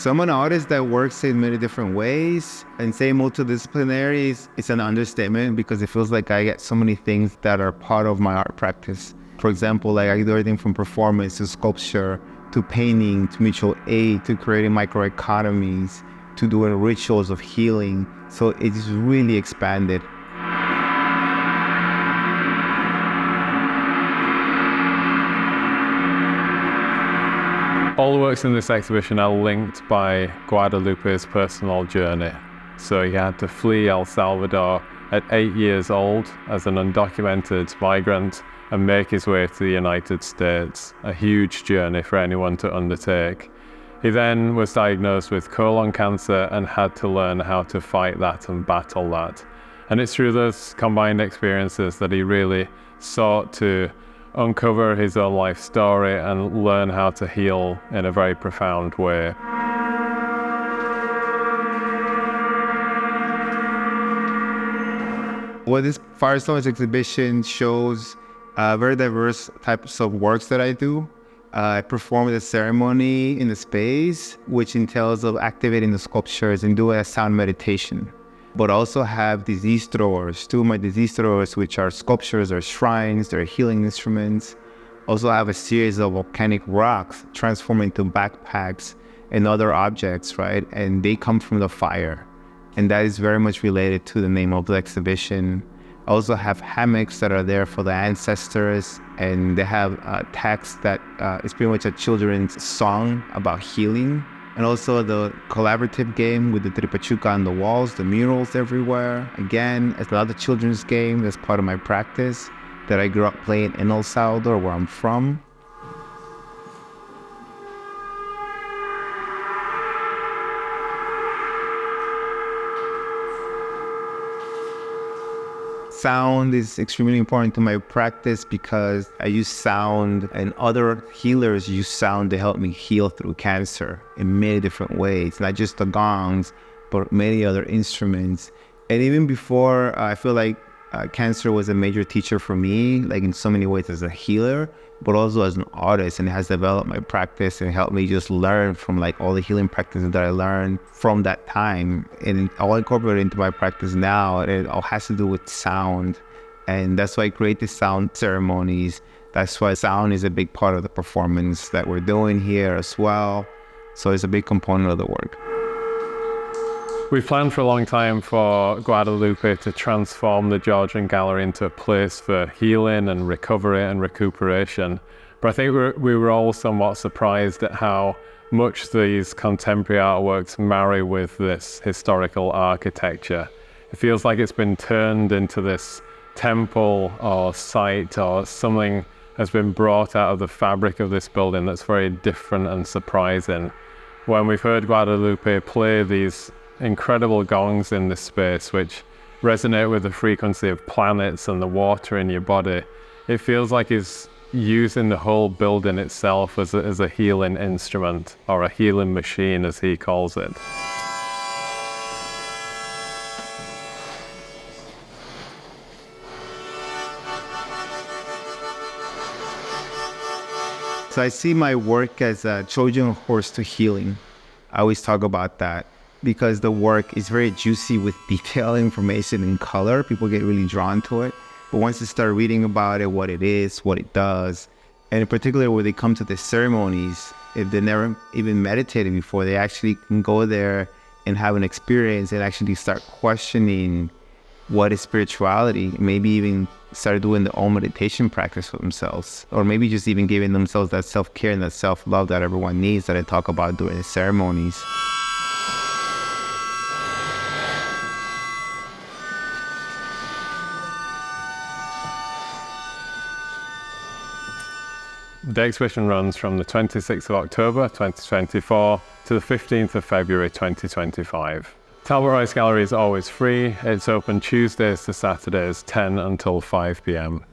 So I'm an artist that works in many different ways, and say multidisciplinary is an understatement because it feels like I get so many things that are part of my art practice. For example, like I do everything from performance to sculpture to painting to mutual aid to creating microeconomies to doing rituals of healing. So it's really expanded. All the works in this exhibition are linked by Guadalupe's personal journey. So he had to flee El Salvador at 8 years old as an undocumented migrant and make his way to the United States, a huge journey for anyone to undertake. He then was diagnosed with colon cancer and had to learn how to fight that and battle that. And it's through those combined experiences that he really sought to uncover his own life story and learn how to heal in a very profound way. Well, this Firestones exhibition shows very diverse types of works that I do. I perform the ceremony in the space, which entails of activating the sculptures and doing a sound meditation. But also have disease throwers, two of my disease throwers, which are sculptures or shrines, they're healing instruments. Also have a series of volcanic rocks transformed into backpacks and other objects, right? And they come from the fire. And that is very much related to the name of the exhibition. I also have hammocks that are there for the ancestors, and they have text that is pretty much a children's song about healing. And also the collaborative game with the tripachuca on the walls, the murals everywhere. Again, it's another children's game that's part of my practice that I grew up playing in El Salvador, where I'm from. Sound is extremely important to my practice because I use sound, and other healers use sound to help me heal through cancer in many different ways, not just the gongs, but many other instruments. And even before, I feel like cancer was a major teacher for me, like in so many ways as a healer, but also as an artist, and it has developed my practice and helped me just learn from like all the healing practices that I learned from that time. And all incorporated into my practice now, it all has to do with sound. And that's why I create the sound ceremonies. That's why sound is a big part of the performance that we're doing here as well. So it's a big component of the work. We've planned for a long time for Guadalupe to transform the Georgian gallery into a place for healing and recovery and recuperation. But I think we were all somewhat surprised at how much these contemporary artworks marry with this historical architecture. It feels like it's been turned into this temple or site, or something has been brought out of the fabric of this building that's very different and surprising. When we've heard Guadalupe play these incredible gongs in this space, which resonate with the frequency of planets and the water in your body, it feels like he's using the whole building itself as a healing instrument, or a healing machine as he calls it. So I see my work as a Trojan horse to healing. I always talk about that because the work is very juicy with detailed information and color. People get really drawn to it. But once they start reading about it, what it is, what it does, and in particular when they come to the ceremonies, if they never even meditated before, they actually can go there and have an experience and actually start questioning what is spirituality, maybe even start doing their own meditation practice for themselves, or maybe just even giving themselves that self-care and that self-love that everyone needs that I talk about during the ceremonies. The exhibition runs from the 26th of October 2024 to the 15th of February 2025. Talbot Royce Gallery is always free. It's open Tuesdays to Saturdays, 10 until 5 p.m.